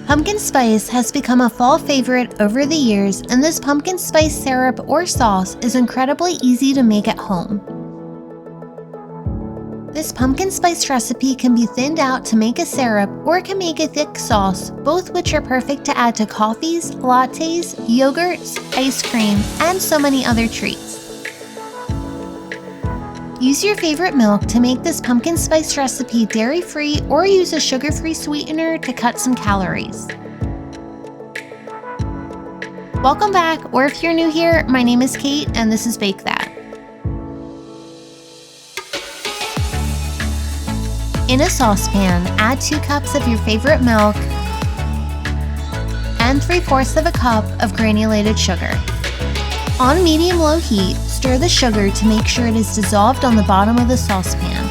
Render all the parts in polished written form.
Pumpkin spice has become a fall favorite over the years, and this pumpkin spice syrup or sauce is incredibly easy to make at home. This pumpkin spice recipe can be thinned out to make a syrup or can make a thick sauce, both which are perfect to add to coffees, lattes, yogurts, ice cream, and so many other treats. Use your favorite milk to make this pumpkin spice recipe dairy-free or use a sugar-free sweetener to cut some calories. Welcome back, or if you're new here, my name is Kate and this is Bake That. In a saucepan, add 2 cups of your favorite milk and 3/4 of a cup of granulated sugar. On medium-low heat, stir the sugar to make sure it is dissolved on the bottom of the saucepan.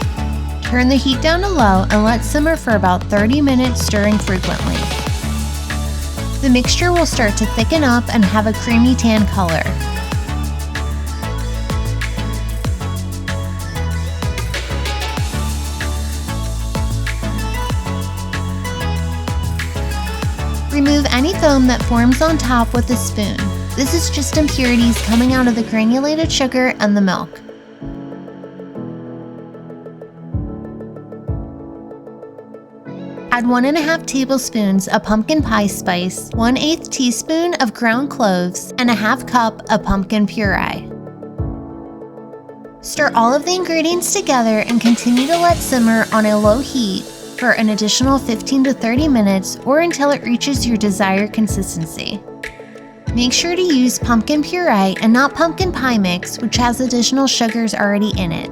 Turn the heat down to low and let simmer for about 30 minutes, stirring frequently. The mixture will start to thicken up and have a creamy tan color. Remove any foam that forms on top with a spoon. This is just impurities coming out of the granulated sugar and the milk. Add 1½ tablespoons of pumpkin pie spice, 1/8 teaspoon of ground cloves, and 1/2 cup of pumpkin puree. Stir all of the ingredients together and continue to let simmer on a low heat for an additional 15 to 30 minutes or until it reaches your desired consistency. Make sure to use pumpkin puree and not pumpkin pie mix, which has additional sugars already in it.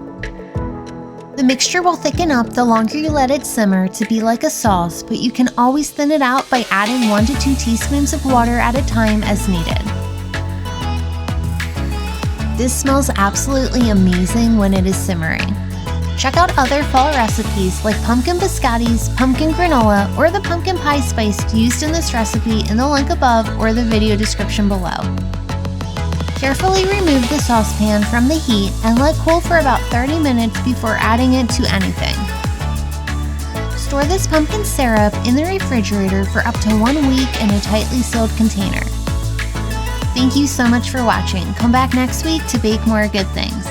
The mixture will thicken up the longer you let it simmer to be like a sauce, but you can always thin it out by adding 1 to 2 teaspoons of water at a time as needed. This smells absolutely amazing when it is simmering. Check out other fall recipes like pumpkin biscottis, pumpkin granola, or the pumpkin pie spice used in this recipe in the link above or the video description below. Carefully remove the saucepan from the heat and let cool for about 30 minutes before adding it to anything. Store this pumpkin syrup in the refrigerator for up to 1 week in a tightly sealed container. Thank you so much for watching. Come back next week to bake more good things.